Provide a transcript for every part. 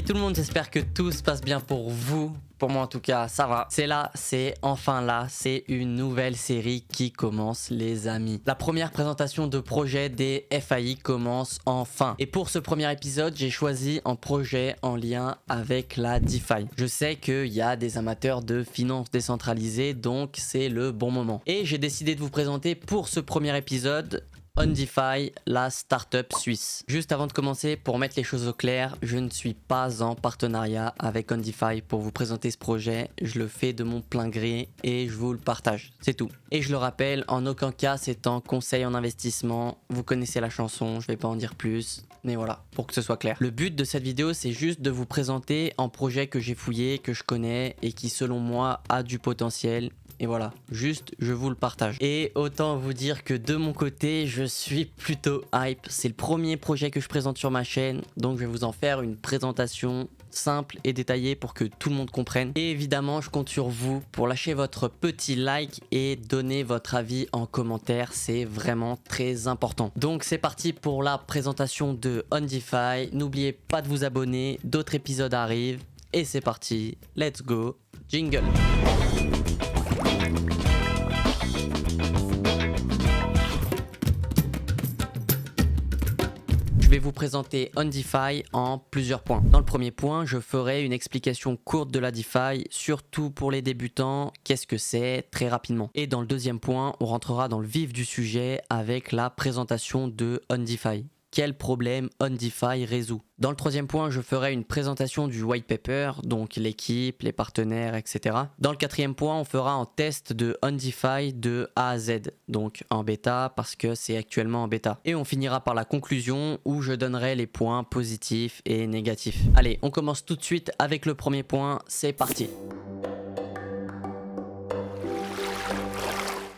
tout le monde, j'espère que tout se passe bien pour vous. Pour moi en tout cas, ça va. C'est enfin là, c'est une nouvelle série qui commence les amis. La première présentation de projet des FAI commence enfin. Et pour ce premier épisode, j'ai choisi un projet en lien avec la DeFi. Je sais qu'il y a des amateurs de finances décentralisées, donc c'est le bon moment. Et j'ai décidé de vous présenter pour ce premier épisode OnDeFi, la startup suisse. Juste avant de commencer, pour mettre les choses au clair, je ne suis pas en partenariat avec OnDeFi pour vous présenter ce projet. Je le fais de mon plein gré et je vous le partage. C'est tout. Et je le rappelle, en aucun cas c'est un conseil en investissement. Vous connaissez la chanson, je vais pas en dire plus. Mais voilà, pour que ce soit clair. Le but de cette vidéo, c'est juste de vous présenter un projet que j'ai fouillé, que je connais et qui selon moi a du potentiel. Et voilà, juste je vous le partage. Et autant vous dire que de mon côté, je suis plutôt hype. C'est le premier projet que je présente sur ma chaîne, donc je vais vous en faire une présentation simple et détaillée pour que tout le monde comprenne. Et évidemment, je compte sur vous pour lâcher votre petit like et donner votre avis en commentaire. C'est vraiment très important. Donc c'est parti pour la présentation de OnDeFi. N'oubliez pas de vous abonner, d'autres épisodes arrivent. Et c'est parti, let's go, jingle. Je vais vous présenter OnDeFi en plusieurs points. Dans le premier point, je ferai une explication courte de la DeFi, surtout pour les débutants, qu'est-ce que c'est, très rapidement. Et dans le deuxième point, on rentrera dans le vif du sujet avec la présentation de OnDeFi. Quel problème OnDeFi résout. Dans le troisième point, je ferai une présentation du white paper, donc l'équipe, les partenaires, etc. Dans le quatrième point, on fera un test de OnDeFi de A à Z, donc en bêta parce que c'est actuellement en bêta. Et on finira par la conclusion où je donnerai les points positifs et négatifs. Allez, on commence tout de suite avec le premier point, c'est parti.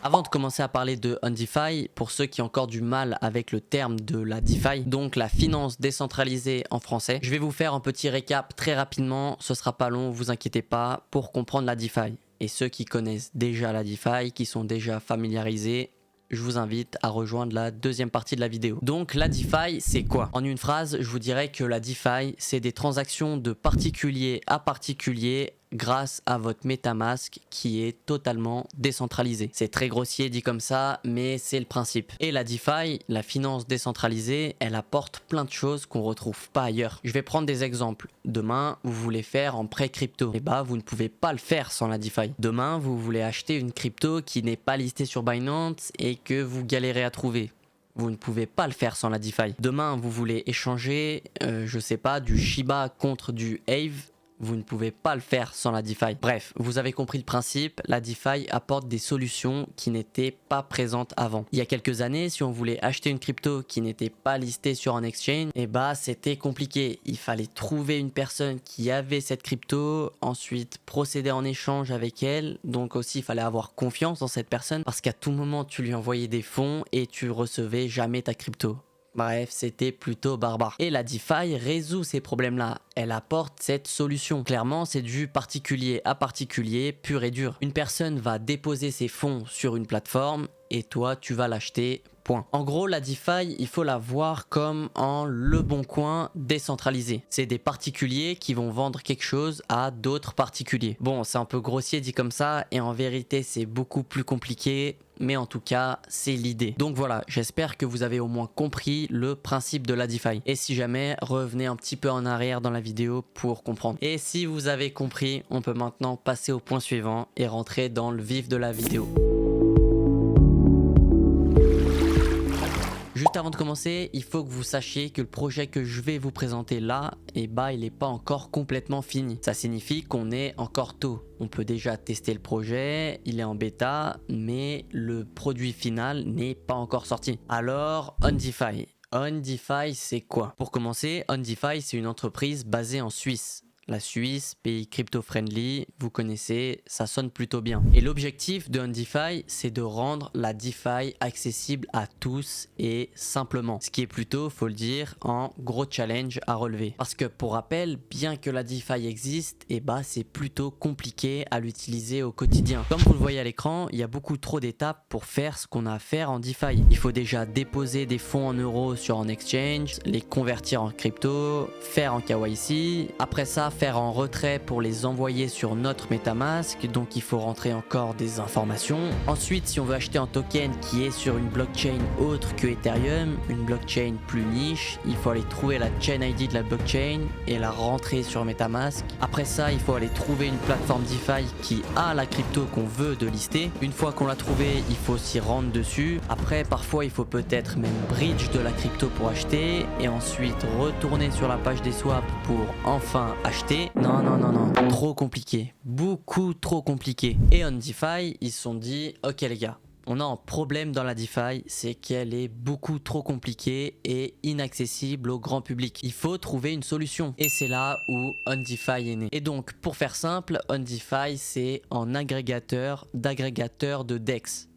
Avant de commencer à parler de OnDeFi, pour ceux qui ont encore du mal avec le terme de la DeFi, donc la finance décentralisée en français, je vais vous faire un petit récap très rapidement, ce sera pas long, vous inquiétez pas, pour comprendre la DeFi. Et ceux qui connaissent déjà la DeFi, qui sont déjà familiarisés, je vous invite à rejoindre la deuxième partie de la vidéo. Donc la DeFi, c'est quoi? En une phrase, je vous dirais que la DeFi, c'est des transactions de particulier à particulier grâce à votre MetaMask qui est totalement décentralisé. C'est très grossier dit comme ça, mais c'est le principe. Et la DeFi, la finance décentralisée, elle apporte plein de choses qu'on retrouve pas ailleurs. Je vais prendre des exemples. Demain, vous voulez faire en prêt crypto. Et bah, vous ne pouvez pas le faire sans la DeFi. Demain, vous voulez acheter une crypto qui n'est pas listée sur Binance et que vous galérez à trouver. Vous ne pouvez pas le faire sans la DeFi. Demain, vous voulez échanger, je sais pas, du Shiba contre du Aave. Vous ne pouvez pas le faire sans la DeFi. Bref, vous avez compris le principe, la DeFi apporte des solutions qui n'étaient pas présentes avant. Il y a quelques années, si on voulait acheter une crypto qui n'était pas listée sur un exchange, et bah c'était compliqué. Il fallait trouver une personne qui avait cette crypto, ensuite procéder en échange avec elle. Donc aussi, il fallait avoir confiance dans cette personne parce qu'à tout moment, tu lui envoyais des fonds et tu recevais jamais ta crypto. Bref, c'était plutôt barbare. Et la DeFi résout ces problèmes-là. Elle apporte cette solution. Clairement, c'est du particulier à particulier, pur et dur. Une personne va déposer ses fonds sur une plateforme et toi, tu vas l'acheter. Point. En gros, la DeFi, il faut la voir comme en Leboncoin décentralisé. C'est des particuliers qui vont vendre quelque chose à d'autres particuliers. Bon, c'est un peu grossier dit comme ça et en vérité, c'est beaucoup plus compliqué. Mais en tout cas, c'est l'idée. Donc voilà, j'espère que vous avez au moins compris le principe de la DeFi. Et si jamais, revenez un petit peu en arrière dans la vidéo pour comprendre. Et si vous avez compris, on peut maintenant passer au point suivant et rentrer dans le vif de la vidéo. Juste avant de commencer, il faut que vous sachiez que le projet que je vais vous présenter là, eh bah, il n'est pas encore complètement fini. Ça signifie qu'on est encore tôt. On peut déjà tester le projet, il est en bêta, mais le produit final n'est pas encore sorti. Alors, OnDeFi. OnDeFi, c'est quoi? Pour commencer, OnDeFi, c'est une entreprise basée en Suisse. la Suisse, pays crypto-friendly, vous connaissez, ça sonne plutôt bien. Et l'objectif de OnDeFi, c'est de rendre la DeFi accessible à tous et simplement. Ce qui est plutôt, faut le dire, un gros challenge à relever. Parce que pour rappel, bien que la DeFi existe, c'est plutôt compliqué à l'utiliser au quotidien. Comme vous le voyez à l'écran, il y a beaucoup trop d'étapes pour faire ce qu'on a à faire en DeFi. Il faut déjà déposer des fonds en euros sur un exchange, les convertir en crypto, faire en KYC, après ça faire en retrait pour les envoyer sur notre MetaMask, donc il faut rentrer encore des informations. Ensuite, si on veut acheter un token qui est sur une blockchain autre que Ethereum, une blockchain plus niche, il faut aller trouver la chain ID de la blockchain et la rentrer sur MetaMask. Après ça, il faut aller trouver une plateforme DeFi qui a la crypto qu'on veut de lister. Une fois qu'on l'a trouvée, il faut s'y rendre dessus. Après, parfois, il faut peut-être même bridge de la crypto pour acheter et ensuite retourner sur la page des swaps pour enfin acheter. Non, trop compliqué, beaucoup trop compliqué. Et OnDeFi, ils se sont dit, ok les gars, on a un problème dans la DeFi, c'est qu'elle est beaucoup trop compliquée et inaccessible au grand public. Il faut trouver une solution. Et c'est là où OnDeFi est né. Et donc, pour faire simple, OnDeFi, c'est un agrégateur d'agrégateurs de DEX.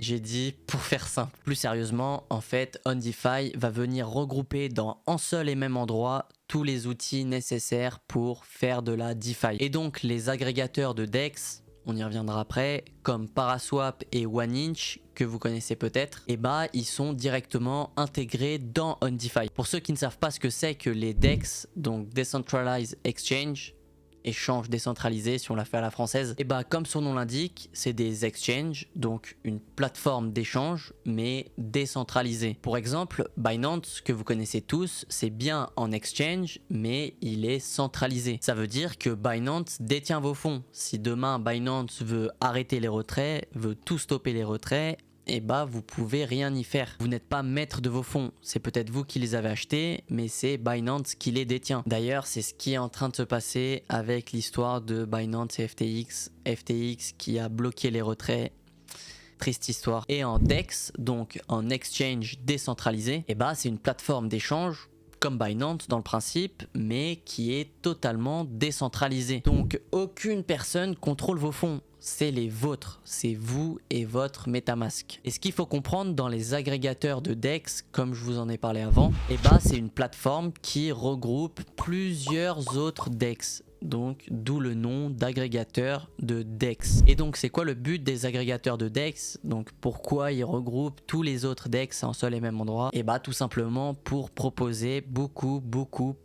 J'ai dit pour faire simple. Plus sérieusement, en fait, OnDeFi va venir regrouper dans un seul et même endroit tous les outils nécessaires pour faire de la DeFi. Et donc, les agrégateurs de DEX, on y reviendra après, comme Paraswap et OneInch, que vous connaissez peut-être, ils sont directement intégrés dans OnDeFi. Pour ceux qui ne savent pas ce que c'est que les DEX, donc Decentralized Exchange, échange décentralisé si on l'a fait à la française, comme son nom l'indique, c'est des exchanges, donc une plateforme d'échange mais décentralisée. Pour exemple, Binance, que vous connaissez tous, c'est bien en exchange mais il est centralisé. Ça veut dire que Binance détient vos fonds. Si demain Binance veut arrêter les retraits, veut tout stopper les retraits, vous pouvez rien y faire. Vous n'êtes pas maître de vos fonds. C'est peut-être vous qui les avez achetés, mais c'est Binance qui les détient. D'ailleurs, c'est ce qui est en train de se passer avec l'histoire de Binance et FTX. FTX qui a bloqué les retraits. Triste histoire. Et en DEX, donc en exchange décentralisé, c'est une plateforme d'échange comme Binance dans le principe, mais qui est totalement décentralisée. Donc aucune personne contrôle vos fonds. C'est les vôtres, c'est vous et votre MetaMask. Et ce qu'il faut comprendre dans les agrégateurs de DEX, comme je vous en ai parlé avant, c'est une plateforme qui regroupe plusieurs autres DEX. Donc d'où le nom d'agrégateur de DEX. Et donc c'est quoi le but des agrégateurs de DEX? Donc pourquoi ils regroupent tous les autres DEX en seul et même endroit? Tout simplement pour proposer beaucoup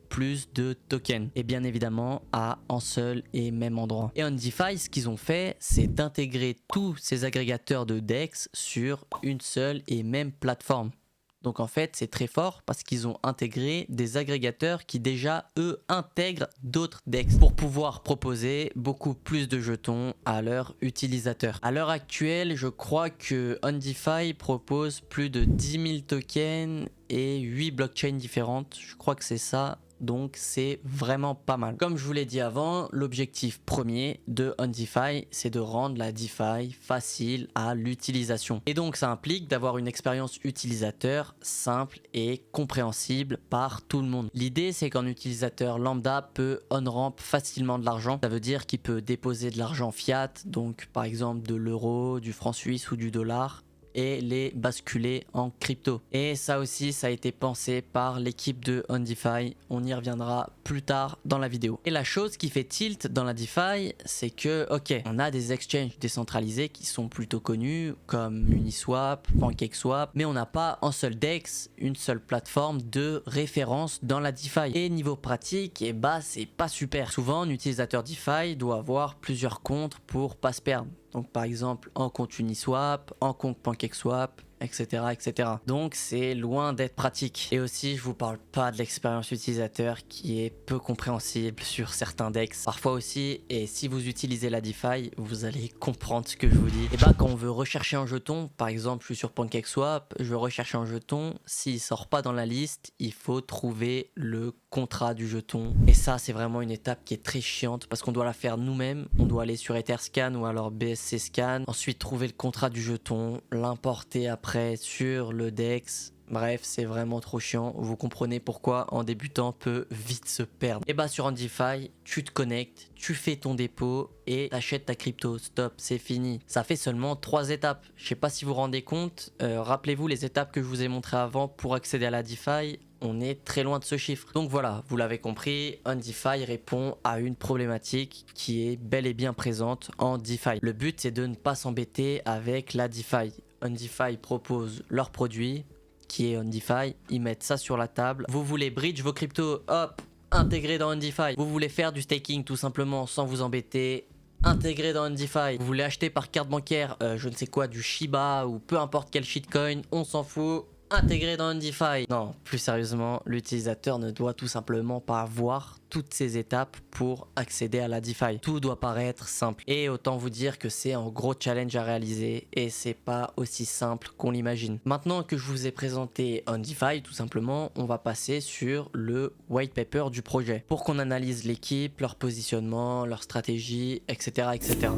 plus de tokens. Et bien évidemment à un seul et même endroit. Et OnDeFi, ce qu'ils ont fait, c'est d'intégrer tous ces agrégateurs de DEX sur une seule et même plateforme. Donc en fait, c'est très fort parce qu'ils ont intégré des agrégateurs qui déjà, eux, intègrent d'autres DEX pour pouvoir proposer beaucoup plus de jetons à leurs utilisateurs. À l'heure actuelle, je crois que OnDeFi propose plus de 10 000 tokens et 8 blockchains différentes. Je crois que c'est ça. Donc c'est vraiment pas mal. Comme je vous l'ai dit avant, l'objectif premier de OnDeFi, c'est de rendre la DeFi facile à l'utilisation. Et donc ça implique d'avoir une expérience utilisateur simple et compréhensible par tout le monde. L'idée, c'est qu'un utilisateur lambda peut on-ramp facilement de l'argent. Ça veut dire qu'il peut déposer de l'argent fiat, donc par exemple de l'euro, du franc suisse ou du dollar, et les basculer en crypto. Et ça aussi, ça a été pensé par l'équipe de OnDeFi. On y reviendra plus tard dans la vidéo. Et la chose qui fait tilt dans la DeFi, c'est que, ok, on a des exchanges décentralisés qui sont plutôt connus, comme Uniswap, PancakeSwap, mais on n'a pas un seul DEX, une seule plateforme de référence dans la DeFi. Et niveau pratique, c'est pas super. Souvent, un utilisateur DeFi doit avoir plusieurs comptes pour pas se perdre. Donc par exemple en compte Uniswap, en compte PancakeSwap, etc. etc. Donc c'est loin d'être pratique. Et aussi je vous parle pas de l'expérience utilisateur qui est peu compréhensible sur certains DEX. Parfois aussi, et si vous utilisez la DeFi, vous allez comprendre ce que je vous dis. Et quand on veut rechercher un jeton, par exemple je suis sur PancakeSwap, je veux rechercher un jeton, s'il sort pas dans la liste, il faut trouver le contrat du jeton. Et ça c'est vraiment une étape qui est très chiante parce qu'on doit la faire nous-mêmes. On doit aller sur Etherscan ou alors BSC Scan, ensuite trouver le contrat du jeton, l'importer après après sur le DEX. Bref, c'est vraiment trop chiant. Vous comprenez pourquoi en débutant peut vite se perdre. Et bah sur Undefi, tu te connectes, tu fais ton dépôt et t'achètes ta crypto. Stop, c'est fini. Ça fait seulement 3 étapes. Je sais pas si vous vous rendez compte. Rappelez-vous les étapes que je vous ai montrées avant pour accéder à la DeFi. On est très loin de ce chiffre. Donc voilà, vous l'avez compris, Undefi répond à une problématique qui est bel et bien présente en DeFi. Le but, c'est de ne pas s'embêter avec la DeFi. Undefi propose leurs produits, qui est Undefi, ils mettent ça sur la table. Vous voulez bridge vos cryptos, hop, intégré dans Undefi. Vous voulez faire du staking tout simplement sans vous embêter, intégré dans Undefi. Vous voulez acheter par carte bancaire, je ne sais quoi, du Shiba ou peu importe quel shitcoin, on s'en fout. Intégré dans Undefi. Non, plus sérieusement, l'utilisateur ne doit tout simplement pas voir toutes ces étapes pour accéder à la DeFi. Tout doit paraître simple. Et autant vous dire que c'est un gros challenge à réaliser et c'est pas aussi simple qu'on l'imagine. Maintenant que je vous ai présenté Undefi, tout simplement, on va passer sur le white paper du projet pour qu'on analyse l'équipe, leur positionnement, leur stratégie, etc., etc.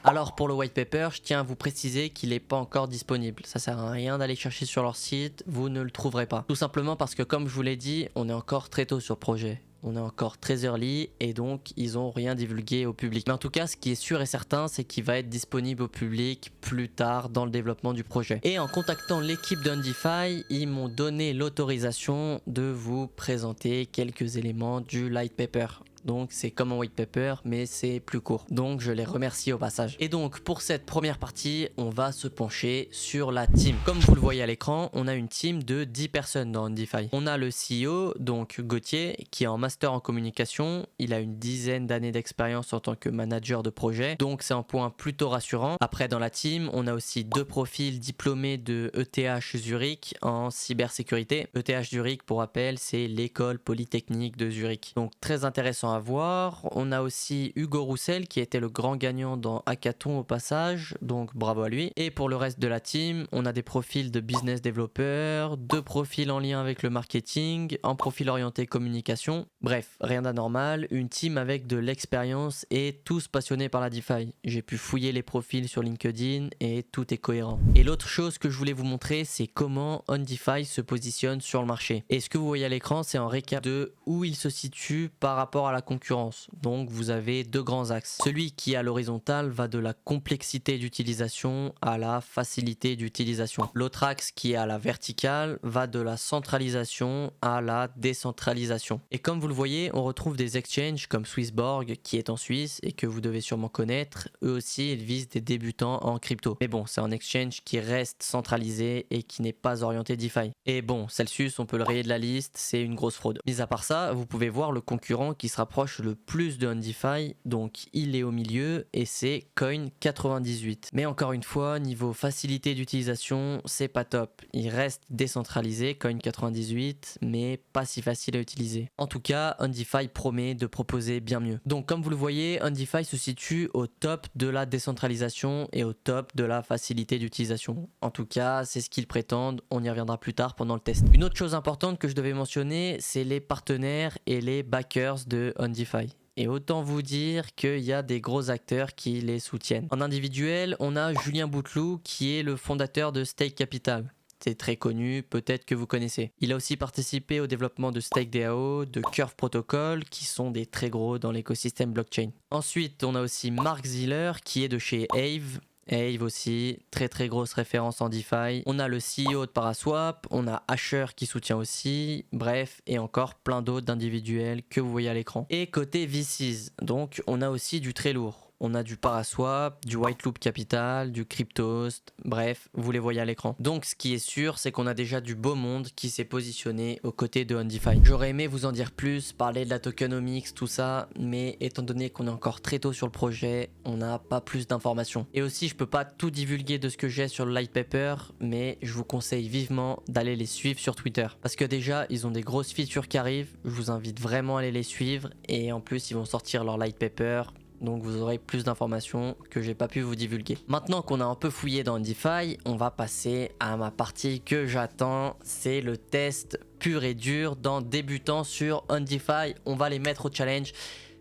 Alors pour le white paper, je tiens à vous préciser qu'il n'est pas encore disponible. Ça sert à rien d'aller chercher sur leur site, vous ne le trouverez pas. Tout simplement parce que comme je vous l'ai dit, on est encore très tôt sur le projet. On est encore très early et donc ils n'ont rien divulgué au public. Mais en tout cas, ce qui est sûr et certain, c'est qu'il va être disponible au public plus tard dans le développement du projet. Et en contactant l'équipe d'Undefi, ils m'ont donné l'autorisation de vous présenter quelques éléments du light paper. Donc c'est comme un white paper mais c'est plus court. Donc je les remercie au passage. Et donc pour cette première partie, on va se pencher sur la team. Comme vous le voyez à l'écran, on a une team de 10 personnes dans Undefi. On a le CEO, donc Gauthier, qui est en master en communication. Il a une dizaine d'années d'expérience en tant que manager de projet. Donc c'est un point plutôt rassurant. Après dans la team, on a aussi 2 profils diplômés de ETH Zurich en cybersécurité. ETH Zurich, pour rappel, c'est l'école polytechnique de Zurich. Donc très intéressant à voir. On a aussi Hugo Roussel qui était le grand gagnant dans Hackathon au passage, donc bravo à lui. Et pour le reste de la team, on a des profils de business développeurs, 2 profils en lien avec le marketing, un profil orienté communication. Bref, rien d'anormal, une team avec de l'expérience et tous passionnés par la DeFi. J'ai pu fouiller les profils sur LinkedIn et tout est cohérent. Et l'autre chose que je voulais vous montrer, c'est comment Undefi se positionne sur le marché. Et ce que vous voyez à l'écran, c'est un récap de où il se situe par rapport à la concurrence. Donc vous avez 2 grands axes. Celui qui est à l'horizontale va de la complexité d'utilisation à la facilité d'utilisation. L'autre axe qui est à la verticale va de la centralisation à la décentralisation. Et comme vous le voyez, on retrouve des exchanges comme Swissborg qui est en Suisse et que vous devez sûrement connaître. Eux aussi, ils visent des débutants en crypto. Mais bon, c'est un exchange qui reste centralisé et qui n'est pas orienté DeFi. Et bon, Celsius, on peut le rayer de la liste, c'est une grosse fraude. Mis à part ça, vous pouvez voir le concurrent qui se rapproche le plus de Undefi, donc il est au milieu et c'est Coin98. Mais encore une fois, niveau facilité d'utilisation, c'est pas top. Il reste décentralisé, Coin98, mais pas si facile à utiliser. En tout cas, Undefi promet de proposer bien mieux. Donc comme vous le voyez, Undefi se situe au top de la décentralisation et au top de la facilité d'utilisation. En tout cas, c'est ce qu'ils prétendent, on y reviendra plus tard pendant le test. Une autre chose importante que je devais mentionner, c'est les partenaires et les backers de Undefi. Et autant vous dire qu'il y a des gros acteurs qui les soutiennent. En individuel, on a Julien Bouteloup qui est le fondateur de Stake Capital. C'est très connu, peut-être que vous connaissez. Il a aussi participé au développement de StakeDAO, de Curve Protocol, qui sont des très gros dans l'écosystème blockchain. Ensuite, on a aussi Mark Ziller qui est de chez Aave. Aave aussi, très grosse référence en DeFi. On a le CEO de Paraswap, on a Asher qui soutient aussi, bref, et encore plein d'autres d'individuels que vous voyez à l'écran. Et côté VCs, donc on a aussi du très lourd. On a du Paraswap, du White Loop Capital, du Cryptost, bref, vous les voyez à l'écran. Donc ce qui est sûr, c'est qu'on a déjà du beau monde qui s'est positionné aux côtés de Undefi. J'aurais aimé vous en dire plus, parler de la tokenomics, tout ça, mais étant donné qu'on est encore très tôt sur le projet, on n'a pas plus d'informations. Et aussi, je peux pas tout divulguer de ce que j'ai sur le light paper, mais je vous conseille vivement d'aller les suivre sur Twitter. Parce que déjà, ils ont des grosses features qui arrivent, je vous invite vraiment à aller les suivre, et en plus, ils vont sortir leur light paper. Donc vous aurez plus d'informations que j'ai pas pu vous divulguer. Maintenant qu'on a un peu fouillé dans Undefi, on va passer à ma partie que j'attends. C'est le test pur et dur dans débutants sur Undefi. On va les mettre au challenge.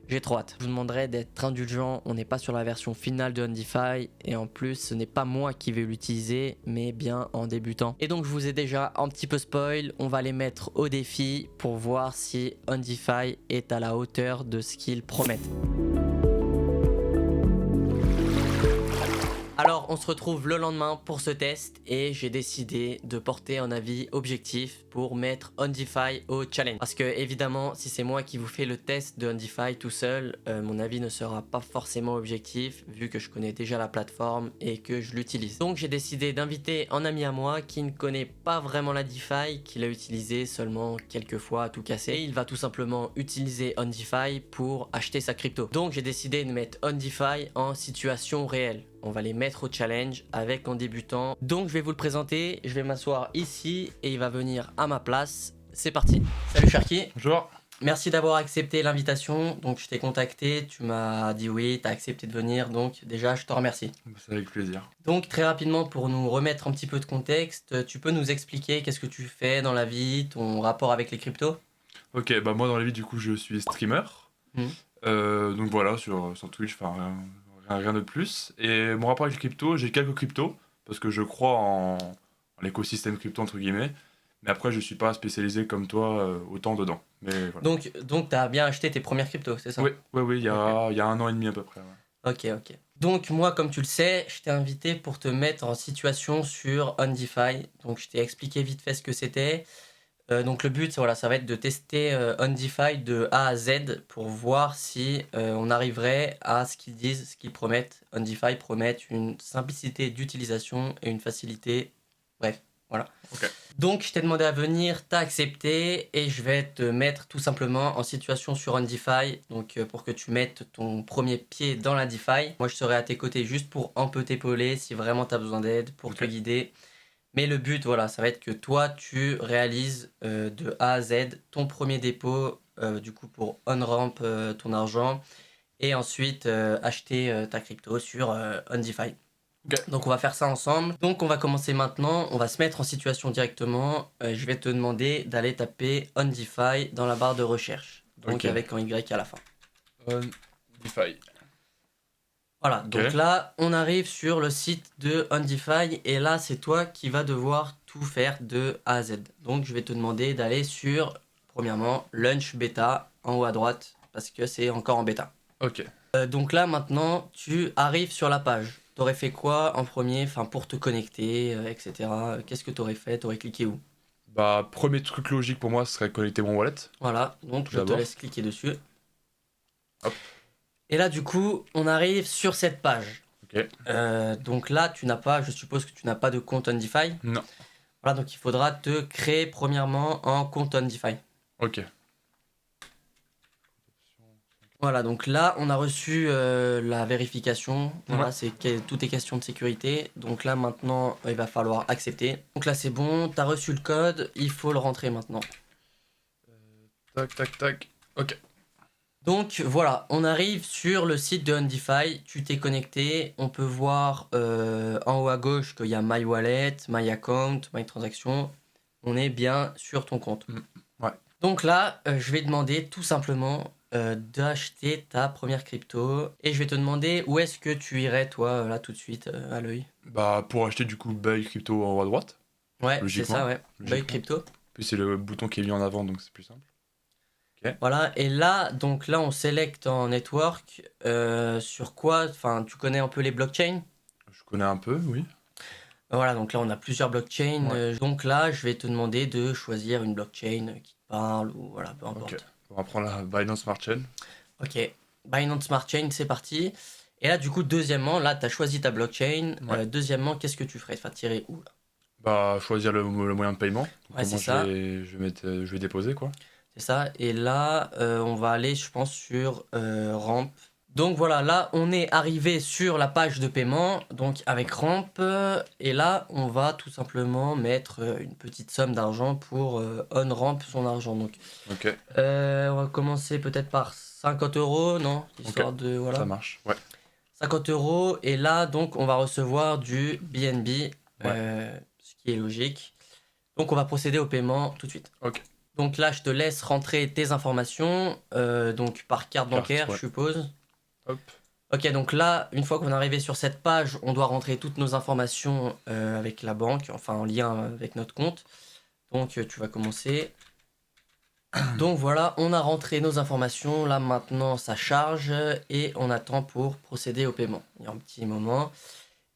J'ai trop hâte. Je vous demanderai d'être indulgent, on n'est pas sur la version finale de Undefi et en plus ce n'est pas moi qui vais l'utiliser mais bien en débutant. Et donc je vous ai déjà un petit peu spoil, on va les mettre au défi pour voir si Undefi est à la hauteur de ce qu'ils promettent. Alors on se retrouve le lendemain pour ce test et j'ai décidé de porter un avis objectif pour mettre Undefi au challenge. Parce que évidemment si c'est moi qui vous fais le test de Undefi tout seul, mon avis ne sera pas forcément objectif vu que je connais déjà la plateforme et que je l'utilise. Donc j'ai décidé d'inviter un ami à moi qui ne connaît pas vraiment la DeFi, qui l'a utilisé seulement quelques fois à tout casser. Et il va tout simplement utiliser Undefi pour acheter sa crypto. Donc j'ai décidé de mettre Undefi en situation réelle. On va les mettre au challenge avec en débutant. Donc je vais vous le présenter, je vais m'asseoir ici et il va venir à ma place. C'est parti. Salut Sharky. Bonjour. Merci d'avoir accepté l'invitation. Donc je t'ai contacté, tu m'as dit oui, tu as accepté de venir. Donc déjà je te remercie. C'est avec plaisir. Donc très rapidement pour nous remettre un petit peu de contexte, tu peux nous expliquer qu'est-ce que tu fais dans la vie, ton rapport avec les cryptos? Ok, bah moi dans la vie du coup je suis streamer. Donc voilà, sur Twitch, enfin rien de plus. Et mon rapport avec les cryptos, j'ai quelques cryptos, parce que je crois en l'écosystème crypto entre guillemets. Mais après je suis pas spécialisé comme toi autant dedans. Mais voilà. Donc tu as bien acheté tes premières cryptos, c'est ça? Oui, il y a 1 an et demi à peu près. Ouais. Ok. Donc moi, comme tu le sais, je t'ai invité pour te mettre en situation sur Undefi. Donc je t'ai expliqué vite fait ce que c'était. Donc le but, voilà, ça va être de tester Undefi de A à Z pour voir si on arriverait à ce qu'ils disent, ce qu'ils promettent. Undefi promet une simplicité d'utilisation et une facilité. Bref, voilà. Ok. Donc je t'ai demandé à venir, t'as accepté et je vais te mettre tout simplement en situation sur Undefi. Donc pour que tu mettes ton premier pied dans la DeFi. Moi je serai à tes côtés juste pour un peu t'épauler si vraiment t'as besoin d'aide, pour te guider. Mais le but, voilà, ça va être que toi, tu réalises de A à Z ton premier dépôt, du coup pour on-ramp ton argent, et ensuite acheter ta crypto sur Undefi. Okay. Donc on va faire ça ensemble. Donc on va commencer maintenant, on va se mettre en situation directement. Je vais te demander d'aller taper Undefi dans la barre de recherche, donc avec un Y à la fin. Undefi. Voilà, donc là, on arrive sur le site de Undefi et là, c'est toi qui vas devoir tout faire de A à Z. Donc, je vais te demander d'aller sur, premièrement, Launch Beta en haut à droite parce que c'est encore en bêta. Ok. Donc là, maintenant, tu arrives sur la page. T'aurais fait quoi en premier, enfin pour te connecter, etc. Qu'est-ce que t'aurais fait? T'aurais cliqué où? Bah, premier truc logique pour moi, ce serait connecter mon wallet. Voilà, donc je te laisse cliquer dessus. Hop. Et là, du coup, on arrive sur cette page. Ok. Donc là, tu n'as pas, je suppose que tu n'as pas de compte Undefi. Non. Voilà, donc il faudra te créer premièrement un compte Undefi. Ok. Voilà, donc là, on a reçu la vérification. Voilà, tout est question de sécurité. Donc là, maintenant, il va falloir accepter. Donc là, c'est bon, tu as reçu le code, il faut le rentrer maintenant. Tac. Ok. Donc voilà, on arrive sur le site de Undefi, tu t'es connecté, on peut voir en haut à gauche qu'il y a My Wallet, My Account, My Transaction, on est bien sur ton compte. Ouais. Donc là, je vais demander tout simplement d'acheter ta première crypto et je vais te demander où est-ce que tu irais toi là tout de suite à l'œil. Bah pour acheter du coup Buy Crypto en haut à droite. Ouais, c'est ça, ouais. Buy Crypto. Puis c'est le bouton qui est mis en avant donc c'est plus simple. Okay. Voilà, et là, donc là, on sélecte en network sur quoi, enfin, tu connais un peu les blockchains? Je connais un peu, oui. Voilà, donc là, on a plusieurs blockchains. Ouais. Donc là, je vais te demander de choisir une blockchain qui te parle ou voilà, peu importe. Ok, on va prendre la Binance Smart Chain. Ok, Binance Smart Chain, c'est parti. Et là, du coup, deuxièmement, là, tu as choisi ta blockchain. Ouais. Deuxièmement, qu'est-ce que tu ferais? Enfin, tirer où là? Bah, choisir le moyen de paiement. Donc, ouais, c'est ça. Je vais déposer quoi. C'est ça, et là, on va aller, je pense, sur Ramp. Donc voilà, là, on est arrivé sur la page de paiement, donc avec Ramp, et là, on va tout simplement mettre une petite somme d'argent pour on-ramp son argent. Donc, ok. On va commencer peut-être par 50 €, non? Histoire de, voilà. Ça marche, ouais. 50 €, et là, donc, on va recevoir du BNB, ce qui est logique. Donc, on va procéder au paiement tout de suite. Ok. Donc là, je te laisse rentrer tes informations, donc par carte bancaire, ouais. je suppose. Hop. Ok, donc là, une fois qu'on est arrivé sur cette page, on doit rentrer toutes nos informations avec la banque, enfin en lien avec notre compte. Donc tu vas commencer. Donc voilà, on a rentré nos informations. Là maintenant, ça charge et on attend pour procéder au paiement. Il y a un petit moment.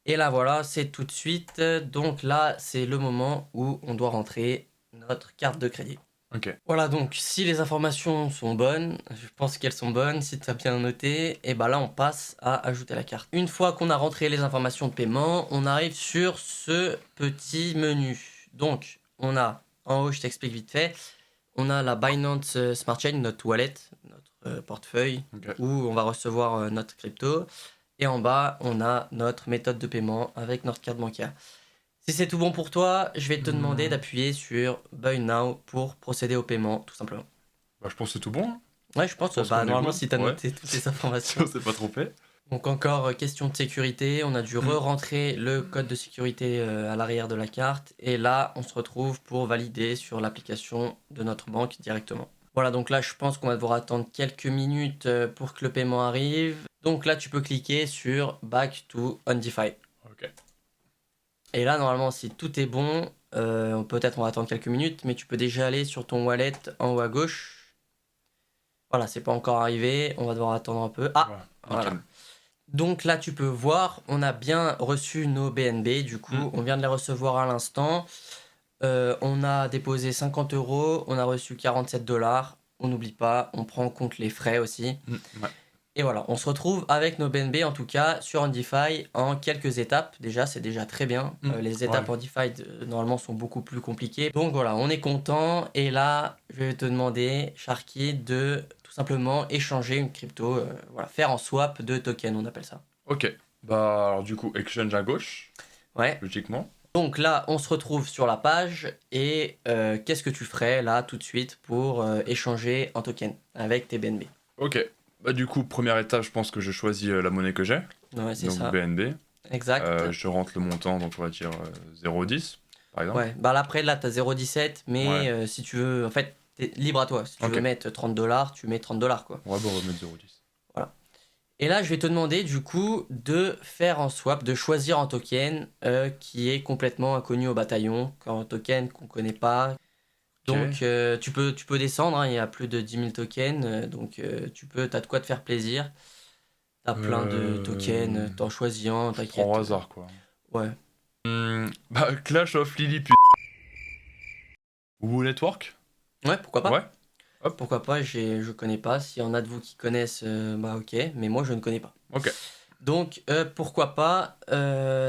Et là voilà, c'est tout de suite. Donc là, c'est le moment où on doit rentrer notre carte de crédit. Ok. Voilà, donc si les informations sont bonnes, je pense qu'elles sont bonnes, si tu as bien noté, et bah là on passe à ajouter la carte. Une fois qu'on a rentré les informations de paiement, on arrive sur ce petit menu. Donc on a, en haut je t'explique vite fait, on a la Binance Smart Chain, notre wallet, notre portefeuille, Ok. où on va recevoir notre crypto. Et en bas, on a notre méthode de paiement avec notre carte bancaire. Si c'est tout bon pour toi, je vais te demander d'appuyer sur Buy Now pour procéder au paiement, tout simplement. Bah, je pense que c'est tout bon. Hein. Ouais, je pense, pense bah, qu'on est normalement, good. si tu as Ouais. noté toutes les Si informations. on s'est pas trompé. Donc, encore question de sécurité, on a dû re-rentrer le code de sécurité à l'arrière de la carte. Et là, on se retrouve pour valider sur l'application de notre banque directement. Voilà, donc là, je pense qu'on va devoir attendre quelques minutes pour que le paiement arrive. Donc là, tu peux cliquer sur Back to Undefi. Ok. Et là, normalement, si tout est bon, peut-être on va attendre quelques minutes, mais tu peux déjà aller sur ton wallet en haut à gauche. Voilà, c'est pas encore arrivé, on va devoir attendre un peu. Ah, Ouais, voilà. nickel. Donc là, tu peux voir, on a bien reçu nos BNB, du coup, on vient de les recevoir à l'instant. On a déposé 50 €, on a reçu 47 $. On n'oublie pas, on prend en compte les frais aussi. Ouais. Et voilà, on se retrouve avec nos BNB en tout cas sur Undefi en quelques étapes. Déjà, c'est déjà très bien. Les étapes Ouais. Undefi normalement sont beaucoup plus compliquées. Donc voilà, on est content. Et là, je vais te demander, Sharky, de tout simplement échanger une crypto, voilà, faire en swap de token, on appelle ça. Ok. Bah, alors du coup, exchange à gauche, Ouais. logiquement. Donc là, on se retrouve sur la page et qu'est-ce que tu ferais là tout de suite pour échanger en token avec tes BNB? Ok. Bah, du coup, première étape, je pense que je choisis la monnaie que j'ai. Ouais, c'est Donc ça. BNB. Exact. Je rentre le montant, donc on va dire 0,10 par exemple. Ouais, bah là, après là t'as 0,17, mais Ouais. si tu veux, en fait, t'es libre à toi. Si tu Ok. veux mettre 30 $, tu mets 30 $ quoi. Ouais, bah, on va mettre 0,10. Voilà. Et là, je vais te demander du coup de faire un swap, de choisir un token qui est complètement inconnu au bataillon, un token qu'on connaît pas. Ok. Donc tu peux descendre, hein, il y a plus de 10 000 tokens, donc t'as de quoi te faire plaisir. T'as plein de tokens, t'en choisis un, Je prends au t'inquiète. hasard, quoi. Ouais. Bah, Clash of Lily ou Network. Ouais, pourquoi pas? Ouais. Hop. Pourquoi pas, je connais pas. S'il y en a de vous qui connaissent, bah ok, mais moi je ne connais pas. Ok. Donc pourquoi pas.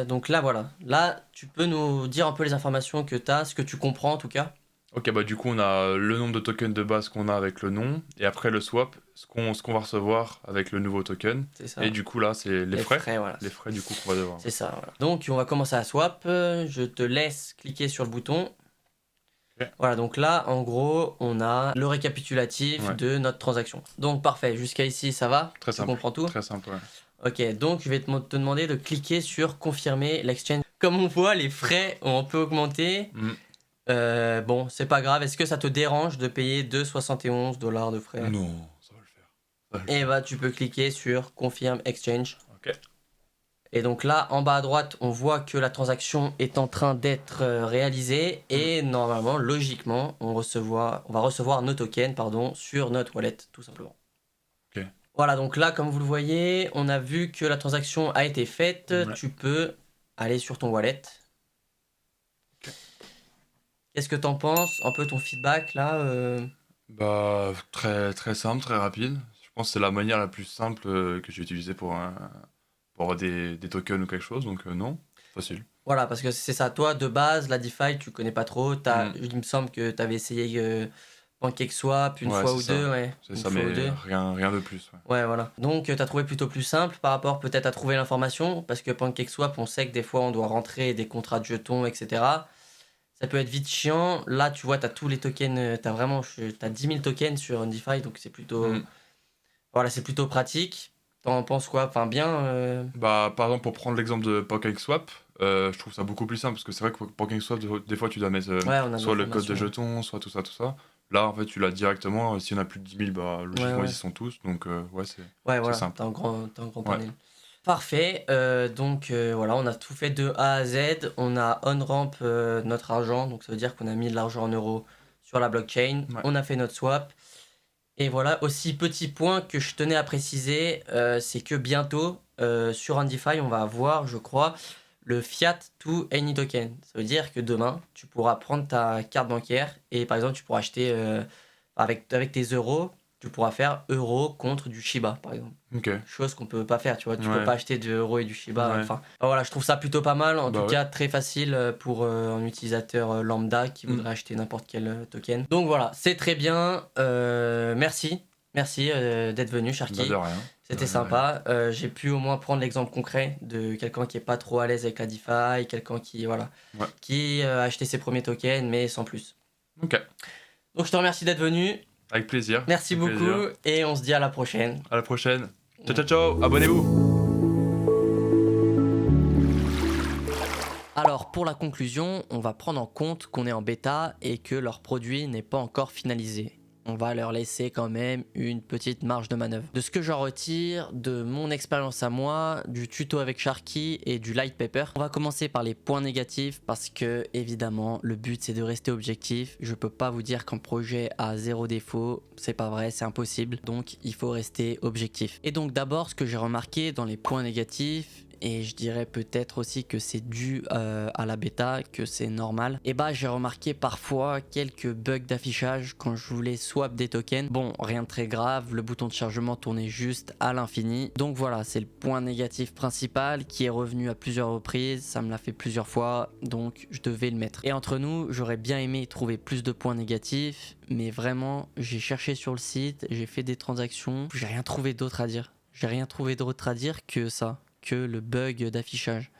Donc là voilà. Là, tu peux nous dire un peu les informations que tu as, ce que tu comprends en tout cas. Ok, bah du coup on a le nombre de tokens de base qu'on a avec le nom, et après le swap, ce qu'on va recevoir avec le nouveau token. C'est ça. Et du coup là c'est les frais. Voilà. Les frais du coup qu'on va devoir. C'est ça, voilà. Donc on va commencer à swap. Je te laisse cliquer sur le bouton. Ok. Voilà, donc là, en gros, on a le récapitulatif Ouais. de notre transaction. Donc parfait, jusqu'à ici, ça va? Très Tu simple. comprends tout? Très simple, ouais. Ok, donc je vais te demander de cliquer sur confirmer l'exchange. Comme on voit, les frais ont un peu augmenté. Bon, c'est pas grave. Est-ce que ça te dérange de payer 2,71 $ de frais? Non, ça va le faire. Ça va le Et faire. bah, tu peux cliquer sur confirm exchange. Ok. Et donc là, en bas à droite, on voit que la transaction est en train d'être réalisée. Et normalement, logiquement, on va recevoir nos tokens sur notre wallet, tout simplement. Ok. Voilà, donc là, comme vous le voyez, on a vu que la transaction a été faite. Ouais. Tu peux aller sur ton wallet. Ok. Qu'est-ce que t'en penses? Un peu ton feedback là Bah très très simple, très rapide. Je pense que c'est la manière la plus simple que j'ai utilisée pour avoir des tokens ou quelque chose, donc non, facile. Voilà, parce que c'est ça. Toi, de base, la DeFi, tu connais pas trop. Mm. Il me semble que tu avais essayé PancakeSwap une Ouais, fois c'est ou ça. deux, ouais. C'est Une ça, fois ou mais deux. rien de plus. Ouais. Ouais, voilà. Donc, tu as trouvé plutôt plus simple par rapport peut-être à trouver l'information, parce que PancakeSwap, on sait que des fois, on doit rentrer des contrats de jetons, etc. Ça peut être vite chiant. Là, tu vois, tu as tous les tokens, t'as 10 000 tokens sur DeFi, donc c'est plutôt, Mm. voilà, c'est plutôt pratique. T'en penses quoi? Enfin, bien. Bah, par exemple, pour prendre l'exemple de PancakeSwap, je trouve ça beaucoup plus simple parce que c'est vrai que PancakeSwap, des fois, tu dois mettre Ouais, on a de soit le code de l'information. jeton, soit tout ça, tout ça. Là, en fait, tu l'as directement. S'il y en a plus de 10 000, bah, logiquement, ouais. ils y sont tous. Donc, ouais, Ouais, voilà, simple. t'as un grand Ouais. panel. Parfait, donc voilà, on a tout fait de A à Z. On a on-ramp notre argent, donc ça veut dire qu'on a mis de l'argent en euros sur la blockchain. Ouais. On a fait notre swap. Et voilà, aussi petit point que je tenais à préciser, c'est que bientôt sur Undefi, on va avoir, je crois, le Fiat to Any Token. Ça veut dire que demain, tu pourras prendre ta carte bancaire et par exemple, tu pourras acheter avec tes euros, tu pourras faire euro contre du Shiba, par exemple. Ok. Chose qu'on peut pas faire, tu vois. Tu peux Ouais. pas acheter de euro et du Shiba. Ouais. Enfin, voilà, je trouve ça plutôt pas mal. En Bah tout ouais. cas, très facile pour un utilisateur lambda qui voudrait acheter n'importe quel token. Donc voilà, c'est très bien. Merci. Merci d'être venu, Bah, Sharky. de rien. C'était sympa. J'ai pu au moins prendre l'exemple concret de quelqu'un qui est pas trop à l'aise avec la DeFi, quelqu'un qui, voilà, Ouais. qui a acheté ses premiers tokens, mais sans plus. Ok. Donc je te remercie d'être venu. Avec plaisir. Merci Avec beaucoup plaisir. et on se dit à la prochaine. À la prochaine. Ciao, ciao, ciao. Abonnez-vous. Alors pour la conclusion, on va prendre en compte qu'on est en bêta et que leur produit n'est pas encore finalisé. On va leur laisser quand même une petite marge de manœuvre. De ce que j'en retire, de mon expérience à moi, du tuto avec Sharky et du light paper, on va commencer par les points négatifs parce que évidemment le but c'est de rester objectif. Je peux pas vous dire qu'un projet a 0 défaut, c'est pas vrai, c'est impossible. Donc il faut rester objectif. Et donc d'abord ce que j'ai remarqué dans les points négatifs, et je dirais peut-être aussi que c'est dû à la bêta, que c'est normal. Et bah j'ai remarqué parfois quelques bugs d'affichage quand je voulais swap des tokens. Bon, rien de très grave, le bouton de chargement tournait juste à l'infini. Donc voilà, c'est le point négatif principal qui est revenu à plusieurs reprises, ça me l'a fait plusieurs fois, donc je devais le mettre. Et entre nous, j'aurais bien aimé trouver plus de points négatifs, mais vraiment, j'ai cherché sur le site, j'ai fait des transactions, j'ai rien trouvé d'autre à dire. J'ai rien trouvé d'autre à dire que ça, que le bug d'affichage.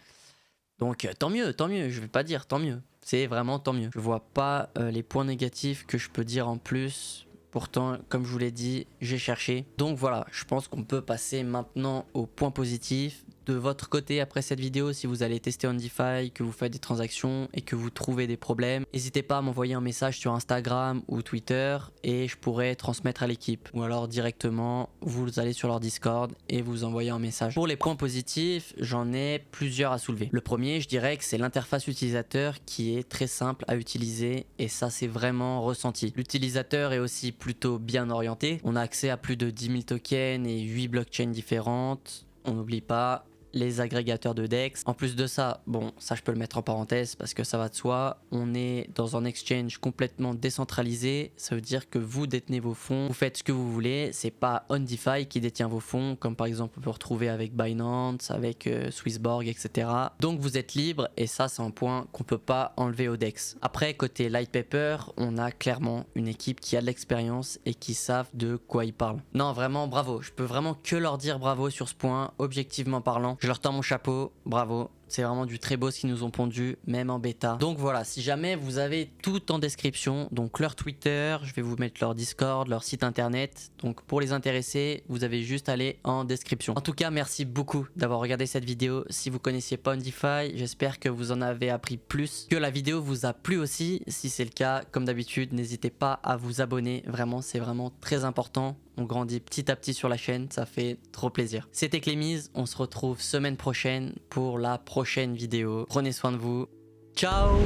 Donc tant mieux, je vais pas dire tant mieux, c'est vraiment tant mieux. Je vois pas les points négatifs que je peux dire en plus, pourtant comme je vous l'ai dit, j'ai cherché. Donc voilà, je pense qu'on peut passer maintenant aux points positifs. De votre côté après cette vidéo, si vous allez tester Undefi, que vous faites des transactions et que vous trouvez des problèmes, n'hésitez pas à m'envoyer un message sur Instagram ou Twitter et je pourrai transmettre à l'équipe. Ou alors directement, vous allez sur leur Discord et vous envoyez un message. Pour les points positifs, j'en ai plusieurs à soulever. Le premier, je dirais que c'est l'interface utilisateur qui est très simple à utiliser et ça c'est vraiment ressenti. L'utilisateur est aussi plutôt bien orienté. On a accès à plus de 10 000 tokens et 8 blockchains différentes. On n'oublie pas les agrégateurs de DEX. En plus de ça, bon, ça je peux le mettre en parenthèse parce que ça va de soi, on est dans un exchange complètement décentralisé, ça veut dire que vous détenez vos fonds, vous faites ce que vous voulez, c'est pas Undefi qui détient vos fonds, comme par exemple on peut retrouver avec Binance, avec Swissborg, etc. Donc vous êtes libre et ça c'est un point qu'on peut pas enlever au DEX. Après, côté Light Paper, on a clairement une équipe qui a de l'expérience et qui savent de quoi ils parlent. Non, vraiment bravo, je peux vraiment que leur dire bravo sur ce point, objectivement parlant. Je leur tends mon chapeau, bravo. C'est vraiment du très beau ce qu'ils nous ont pondu, même en bêta. Donc voilà, si jamais vous avez tout en description, donc leur Twitter, je vais vous mettre leur Discord, leur site internet. Donc pour les intéressés, vous avez juste à aller en description. En tout cas, merci beaucoup d'avoir regardé cette vidéo. Si vous connaissiez pas Undefi, j'espère que vous en avez appris plus, que la vidéo vous a plu aussi. Si c'est le cas, comme d'habitude, n'hésitez pas à vous abonner. Vraiment, c'est vraiment très important. On grandit petit à petit sur la chaîne, ça fait trop plaisir. C'était Clémise, on se retrouve semaine prochaine pour la prochaine vidéo. Prenez soin de vous. Ciao!